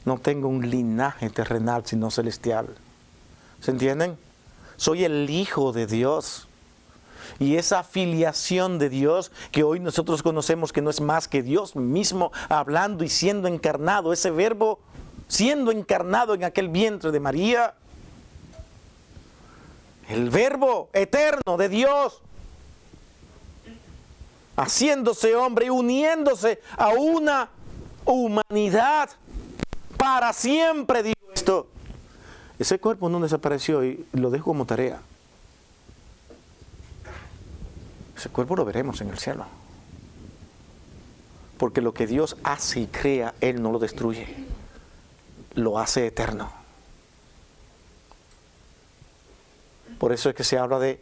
No tengo un linaje terrenal, sino celestial. ¿Se entienden? Soy el Hijo de Dios. Y esa filiación de Dios que hoy nosotros conocemos, que no es más que Dios mismo hablando y siendo encarnado, ese verbo siendo encarnado en aquel vientre de María, el verbo eterno de Dios haciéndose hombre y uniéndose a una humanidad para siempre, digo esto. Ese cuerpo no desapareció y lo dejo como tarea. Ese cuerpo lo veremos en el cielo. Porque lo que Dios hace y crea, Él no lo destruye. Lo hace eterno. Por eso es que se habla de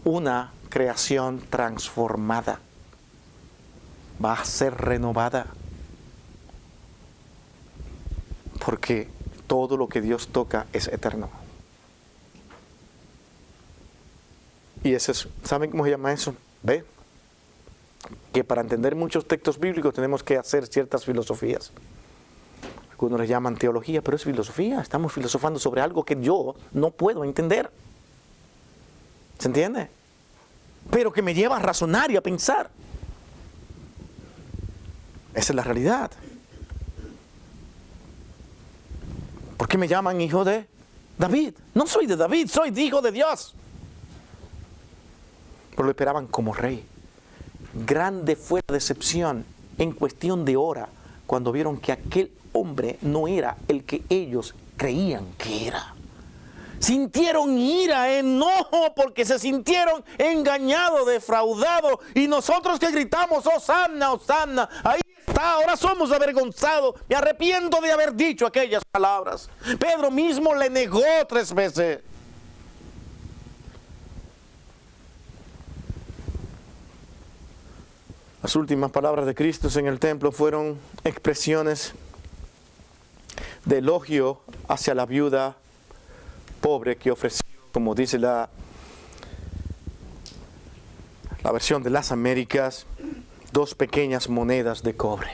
una creación transformada. Va a ser renovada. Porque todo lo que Dios toca es eterno. Y ese es, ¿saben cómo se llama eso? ¿Ve? Que para entender muchos textos bíblicos tenemos que hacer ciertas filosofías. Algunos les llaman teología, pero es filosofía. Estamos filosofando sobre algo que yo no puedo entender. ¿Se entiende? Pero que me lleva a razonar y a pensar. Esa es la realidad. ¿Por qué me llaman hijo de David? No soy de David, soy hijo de Dios. Pero lo esperaban como rey. Grande fue la decepción en cuestión de hora cuando vieron que aquel hombre no era el que ellos creían que era. Sintieron ira, enojo, porque se sintieron engañados, defraudados. Y nosotros que gritamos, Hosanna, Hosanna, ahí está, ahora somos avergonzados. Me arrepiento de haber dicho aquellas palabras. Pedro mismo le negó 3 veces. Las últimas palabras de Cristo en el templo fueron expresiones de elogio hacia la viuda pobre que ofreció, como dice la versión de las Américas, 2 pequeñas monedas de cobre.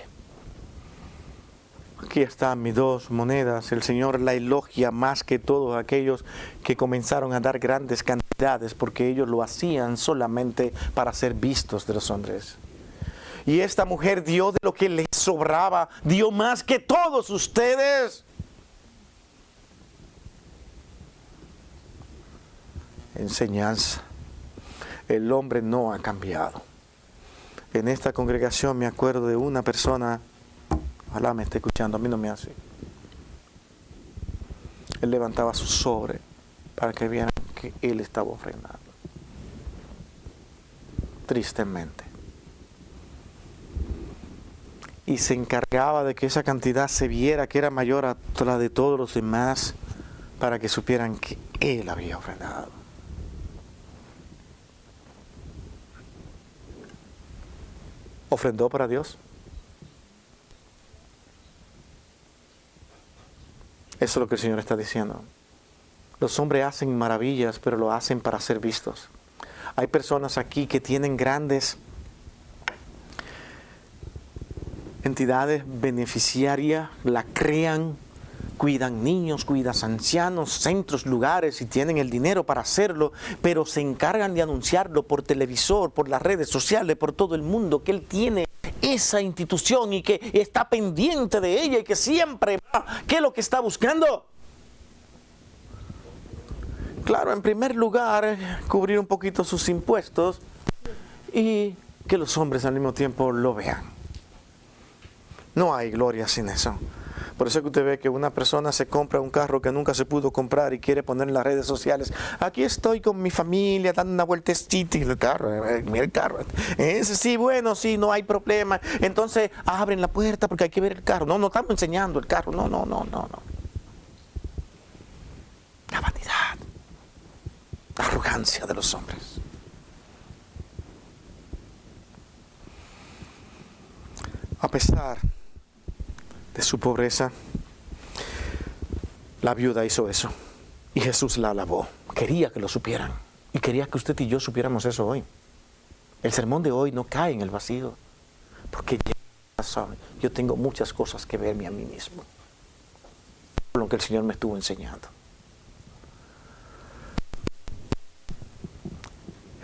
Aquí están mis 2 monedas. El Señor la elogia más que todos aquellos que comenzaron a dar grandes cantidades, porque ellos lo hacían solamente para ser vistos de los hombres. Y esta mujer dio de lo que le sobraba, dio más que todos ustedes. Enseñanza. El hombre no ha cambiado. En esta congregación me acuerdo de una persona, ojalá me esté escuchando, a mí no me hace. Él levantaba su sobre para que vieran que él estaba ofrendando. Tristemente. Y se encargaba de que esa cantidad se viera que era mayor a la de todos los demás, para que supieran que él había ofrendado. ¿Ofrendó para Dios? Eso es lo que el Señor está diciendo. Los hombres hacen maravillas, pero lo hacen para ser vistos. Hay personas aquí que tienen grandes entidades beneficiarias, la crean, cuidan niños, cuidan ancianos, centros, lugares, y tienen el dinero para hacerlo, pero se encargan de anunciarlo por televisor, por las redes sociales, por todo el mundo, que él tiene esa institución y que está pendiente de ella y que siempre va. ¿Qué es lo que está buscando? Claro, en primer lugar, cubrir un poquito sus impuestos y que los hombres al mismo tiempo lo vean. No hay gloria sin eso. Por eso es que usted ve que una persona se compra un carro que nunca se pudo comprar y quiere poner en las redes sociales: aquí estoy con mi familia dando una vueltecita, y el carro, mira el carro. Sí, bueno, sí, no hay problema. Entonces abren la puerta porque hay que ver el carro. No estamos enseñando el carro. No. La vanidad, la arrogancia de los hombres. A pesar de su pobreza, la viuda hizo eso y Jesús la alabó. Quería que lo supieran y quería que usted y yo supiéramos eso hoy. El sermón de hoy no cae en el vacío, porque ya saben, yo tengo muchas cosas que verme a mí mismo, por lo que el Señor me estuvo enseñando.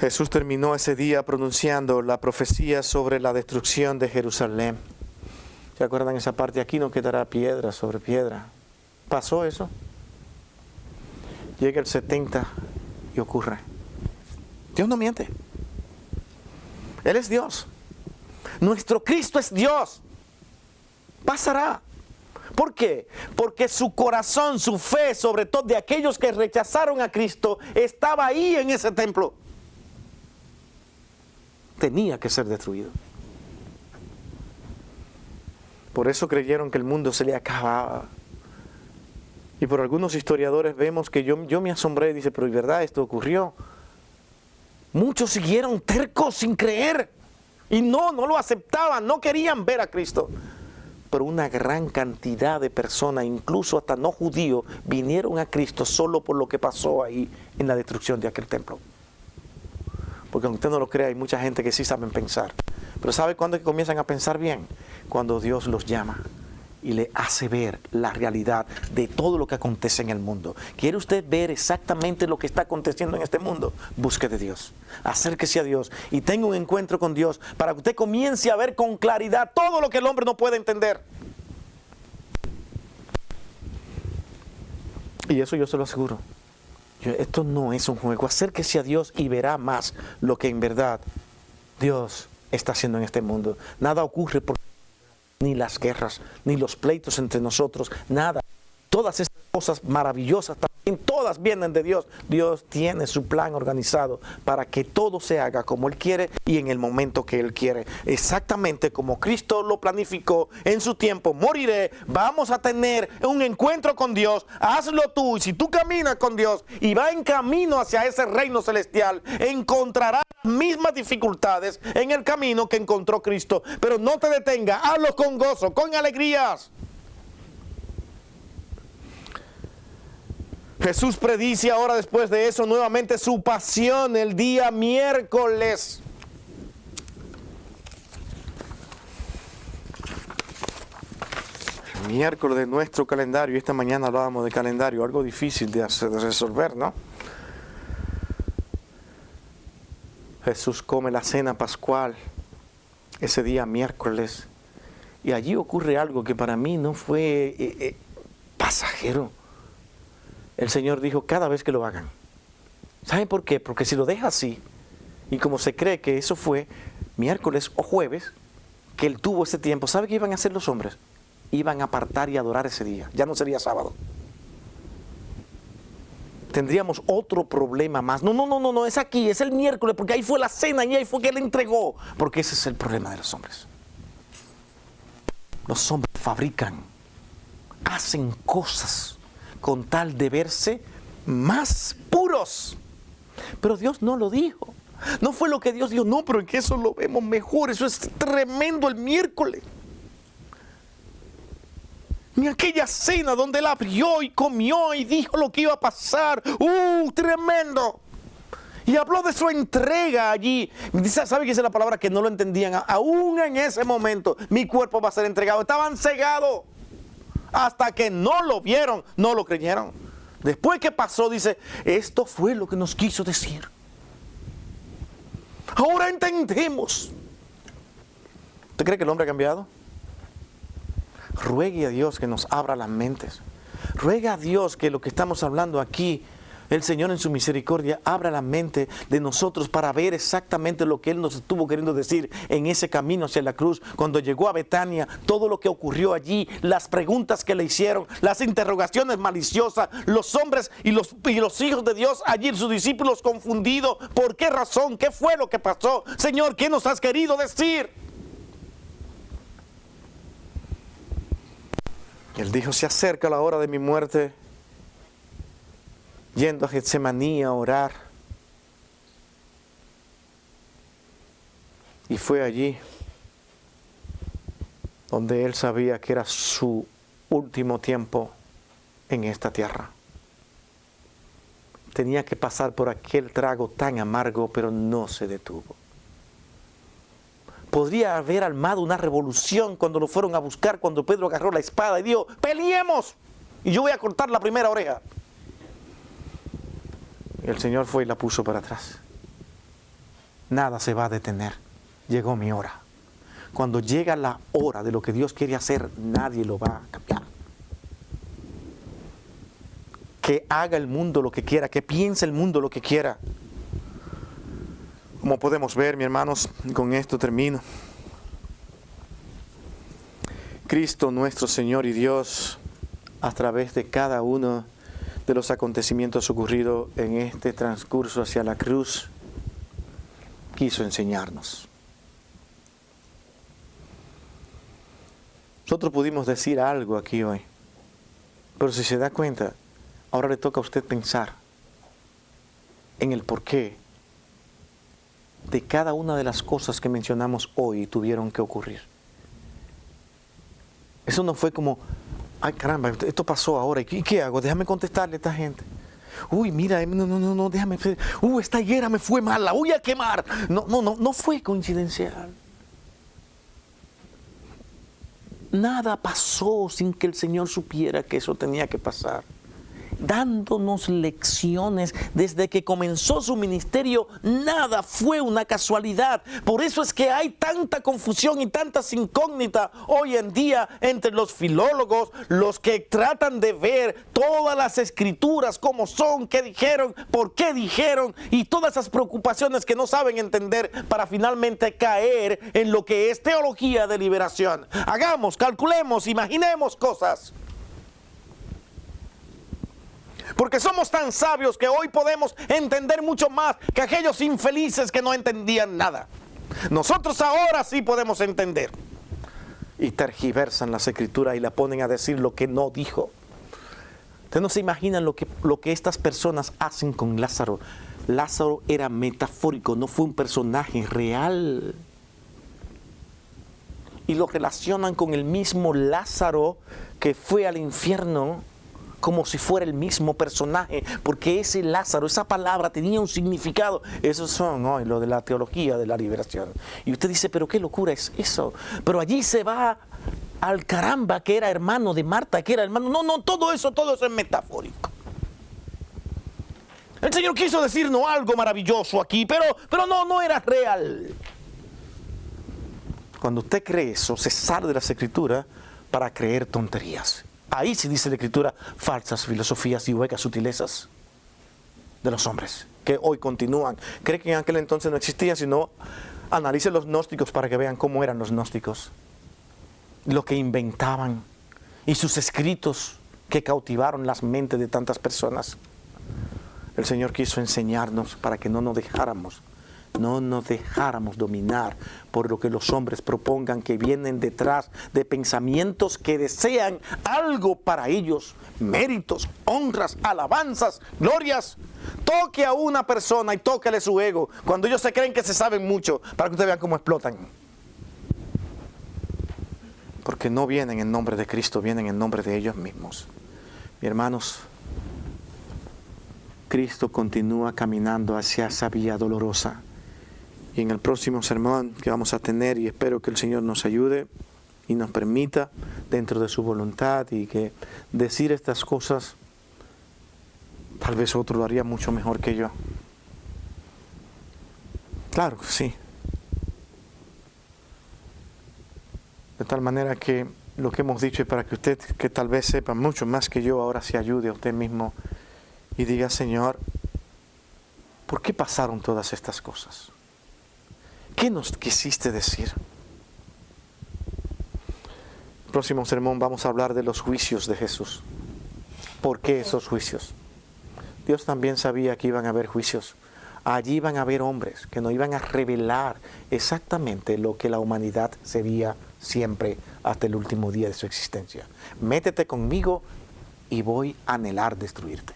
Jesús terminó ese día pronunciando la profecía sobre la destrucción de Jerusalén. ¿Se acuerdan esa parte? Aquí no quedará piedra sobre piedra. ¿Pasó eso? Llega el 70 y ocurre. Dios no miente. Él es Dios. Nuestro Cristo es Dios. Pasará. ¿Por qué? Porque su corazón, su fe, sobre todo de aquellos que rechazaron a Cristo, estaba ahí en ese templo. Tenía que ser destruido. Por eso creyeron que el mundo se le acababa. Y por algunos historiadores vemos que yo me asombré y dice, pero ¿es verdad esto ocurrió? Muchos siguieron tercos sin creer. Y no lo aceptaban, no querían ver a Cristo. Pero una gran cantidad de personas, incluso hasta no judíos, vinieron a Cristo solo por lo que pasó ahí en la destrucción de aquel templo. Porque aunque usted no lo crea, hay mucha gente que sí saben pensar. Pero ¿sabe cuándo es que comienzan a pensar bien? Cuando Dios los llama y le hace ver la realidad de todo lo que acontece en el mundo. ¿Quiere usted ver exactamente lo que está aconteciendo en este mundo? Busque de Dios, acérquese a Dios y tenga un encuentro con Dios para que usted comience a ver con claridad todo lo que el hombre no puede entender. Y eso yo se lo aseguro. Esto no es un juego. Acérquese a Dios y verá más lo que en verdad Dios está haciendo en este mundo. Nada ocurre por ni las guerras, ni los pleitos entre nosotros, nada. Todas estas cosas maravillosas también, todas vienen de Dios. Dios tiene su plan organizado para que todo se haga como Él quiere y en el momento que Él quiere. Exactamente como Cristo lo planificó en su tiempo. Moriré, vamos a tener un encuentro con Dios. Hazlo tú, y si tú caminas con Dios y vas en camino hacia ese reino celestial, encontrarás las mismas dificultades en el camino que encontró Cristo. Pero no te detenga, hazlo con gozo, con alegrías. Jesús predice ahora después de eso nuevamente su pasión el día miércoles. El miércoles de nuestro calendario, esta mañana hablábamos de calendario, algo difícil de resolver, ¿no? Jesús come la cena pascual ese día miércoles y allí ocurre algo que para mí no fue pasajero. El Señor dijo, cada vez que lo hagan. ¿Saben por qué? Porque si lo deja así, y como se cree que eso fue miércoles o jueves, que Él tuvo ese tiempo, ¿sabe qué iban a hacer los hombres? Iban a apartar y adorar ese día. Ya no sería sábado. Tendríamos otro problema más. No, es aquí, es el miércoles, porque ahí fue la cena y ahí fue que Él entregó. Porque ese es el problema de los hombres. Los hombres fabrican, hacen cosas con tal de verse más puros. Pero Dios no lo dijo. No fue lo que Dios dijo. No, pero en que eso lo vemos mejor. Eso es tremendo el miércoles. En aquella cena donde Él abrió y comió y dijo lo que iba a pasar. Tremendo. Y habló de su entrega allí. ¿Sabe qué es la palabra que no lo entendían? Aún en ese momento, mi cuerpo va a ser entregado. Estaban cegados. Hasta que no lo vieron, no lo creyeron. Después que pasó, dice, esto fue lo que nos quiso decir. Ahora entendemos. ¿Usted cree que el hombre ha cambiado? Ruegue a Dios que nos abra las mentes. Ruegue a Dios que lo que estamos hablando aquí, el Señor en su misericordia abra la mente de nosotros para ver exactamente lo que Él nos estuvo queriendo decir en ese camino hacia la cruz. Cuando llegó a Betania, todo lo que ocurrió allí, las preguntas que le hicieron, las interrogaciones maliciosas, los hombres y los hijos de Dios allí, sus discípulos confundidos. ¿Por qué razón? ¿Qué fue lo que pasó? Señor, ¿qué nos has querido decir? Él dijo, se acerca la hora de mi muerte. Yendo a Getsemaní a orar. Y fue allí donde Él sabía que era su último tiempo en esta tierra. Tenía que pasar por aquel trago tan amargo, pero no se detuvo. Podría haber armado una revolución cuando lo fueron a buscar, cuando Pedro agarró la espada y dijo, peleemos, y yo voy a cortar la primera oreja. El Señor fue y la puso para atrás. Nada se va a detener. Llegó mi hora. Cuando llega la hora de lo que Dios quiere hacer, nadie lo va a cambiar. Que haga el mundo lo que quiera, que piense el mundo lo que quiera. Como podemos ver, mis hermanos, con esto termino. Cristo nuestro Señor y Dios, a través de cada uno de los acontecimientos ocurridos en este transcurso hacia la cruz, quiso enseñarnos. Nosotros pudimos decir algo aquí hoy, pero si se da cuenta, ahora le toca a usted pensar en el porqué de cada una de las cosas que mencionamos hoy tuvieron que ocurrir. Eso no fue como, ay caramba, esto pasó ahora, ¿y qué hago? Déjame contestarle a esta gente. Uy, mira, no, déjame. Esta higuera me fue mal, la voy a quemar. No fue coincidencial. nada pasó sin que el Señor supiera que eso tenía que pasar. Dándonos lecciones desde que comenzó su ministerio, nada fue una casualidad. Por eso es que hay tanta confusión y tantas incógnitas hoy en día entre los filólogos, los que tratan de ver todas las escrituras, cómo son, qué dijeron, por qué dijeron, y todas esas preocupaciones que no saben entender para finalmente caer en lo que es teología de liberación. Hagamos, calculemos, imaginemos cosas. Porque somos tan sabios que hoy podemos entender mucho más que aquellos infelices que no entendían nada. Nosotros ahora sí podemos entender. Y tergiversan las escrituras y la ponen a decir lo que no dijo. Ustedes no se imaginan lo que estas personas hacen con Lázaro. Lázaro era metafórico, no fue un personaje real. Y lo relacionan con el mismo Lázaro que fue al infierno, como si fuera el mismo personaje, porque ese Lázaro, esa palabra tenía un significado. Esos son hoy lo de la teología de la liberación. Y usted dice, pero qué locura es eso. Pero allí se va al caramba, que era hermano de Marta, que era hermano. No, todo eso es metafórico. El Señor quiso decirnos algo maravilloso aquí, pero no era real. Cuando usted cree eso, se sale de las escrituras para creer tonterías. Ahí sí dice la escritura, falsas filosofías y huecas sutilezas de los hombres, que hoy continúan. Cree que en aquel entonces no existían, sino analice los gnósticos para que vean cómo eran los gnósticos, lo que inventaban y sus escritos que cautivaron las mentes de tantas personas. El Señor quiso enseñarnos para que no nos dejáramos dominar por lo que los hombres propongan, que vienen detrás de pensamientos que desean algo para ellos, méritos, honras, alabanzas, glorias. Toque a una persona y tóquele su ego cuando ellos se creen que se saben mucho, para que ustedes vean cómo explotan. Porque no vienen en nombre de Cristo, vienen en nombre de ellos mismos. Mis hermanos, Cristo continúa caminando hacia esa vía dolorosa. Y en el próximo sermón que vamos a tener, y espero que el Señor nos ayude y nos permita, dentro de su voluntad, y que decir estas cosas, tal vez otro lo haría mucho mejor que yo. Claro que sí. De tal manera que lo que hemos dicho es para que usted, que tal vez sepa mucho más que yo, ahora se ayude a usted mismo y diga, Señor, ¿por qué pasaron todas estas cosas? ¿Qué nos quisiste decir? El próximo sermón vamos a hablar de los juicios de Jesús. ¿Por qué esos juicios? Dios también sabía que iban a haber juicios. Allí iban a haber hombres que nos iban a revelar exactamente lo que la humanidad sería siempre hasta el último día de su existencia. Métete conmigo y voy a anhelar destruirte.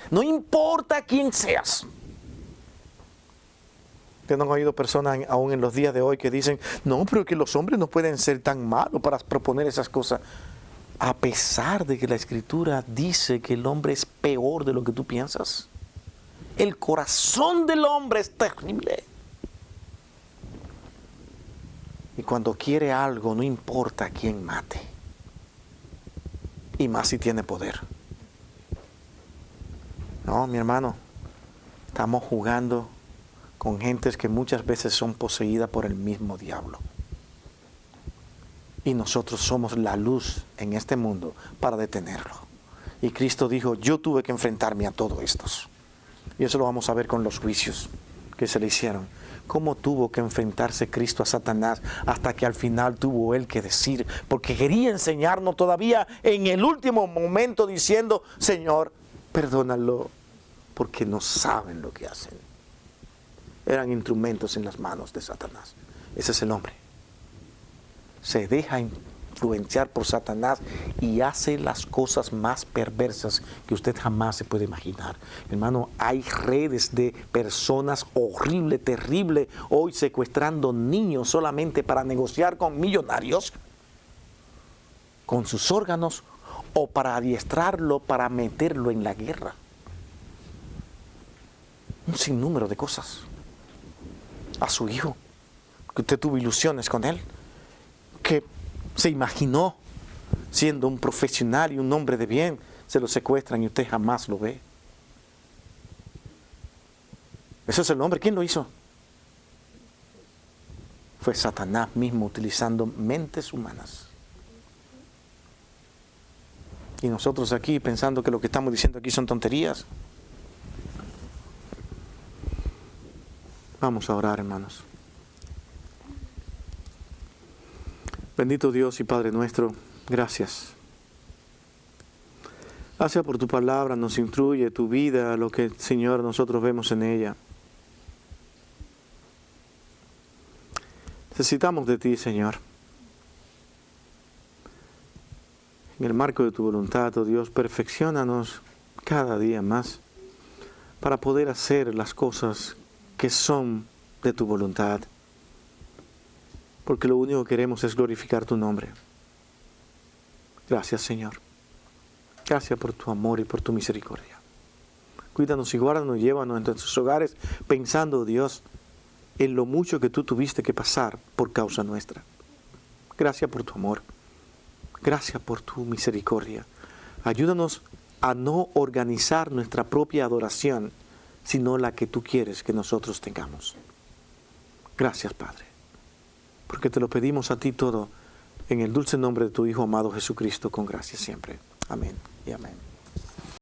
No importa quién seas. Ustedes no han oído personas aún en los días de hoy que dicen, no, pero que los hombres no pueden ser tan malos para proponer esas cosas. A pesar de que la Escritura dice que el hombre es peor de lo que tú piensas. El corazón del hombre es terrible. Y cuando quiere algo, no importa a quién mate. Y más si tiene poder. No, mi hermano, estamos jugando con gentes que muchas veces son poseídas por el mismo diablo. Y nosotros somos la luz en este mundo para detenerlo. Y Cristo dijo, yo tuve que enfrentarme a todos estos. Y eso lo vamos a ver con los juicios que se le hicieron. Cómo tuvo que enfrentarse Cristo a Satanás hasta que al final tuvo él que decir, porque quería enseñarnos todavía en el último momento diciendo, Señor, perdónalo, porque no saben lo que hacen. Eran instrumentos en las manos de Satanás. Ese es el hombre. Se deja influenciar por Satanás y hace las cosas más perversas que usted jamás se puede imaginar. Hermano, hay redes de personas horribles, terribles, hoy secuestrando niños solamente para negociar con millonarios, con sus órganos, o para adiestrarlo, para meterlo en la guerra. Un sinnúmero de cosas. A su hijo, que usted tuvo ilusiones con él, que se imaginó siendo un profesional y un hombre de bien, se lo secuestran y usted jamás lo ve. Eso es el hombre. ¿Quién lo hizo? Fue Satanás mismo utilizando mentes humanas. Y nosotros aquí pensando que lo que estamos diciendo aquí son tonterías. Vamos a orar, hermanos. Bendito Dios y Padre nuestro, gracias. Gracias por tu palabra, nos instruye tu vida, lo que, Señor, nosotros vemos en ella. Necesitamos de ti, Señor. En el marco de tu voluntad, oh Dios, perfecciónanos cada día más para poder hacer las cosas que son de tu voluntad. Porque lo único que queremos es glorificar tu nombre. Gracias, Señor. Gracias por tu amor y por tu misericordia. Cuídanos y guárdanos, llévanos en nuestros hogares pensando, Dios, en lo mucho que tú tuviste que pasar por causa nuestra. Gracias por tu amor. Gracias por tu misericordia. Ayúdanos a no organizar nuestra propia adoración, sino la que tú quieres que nosotros tengamos. Gracias, Padre, porque te lo pedimos a ti todo en el dulce nombre de tu Hijo amado Jesucristo, con gracia siempre. Amén y amén.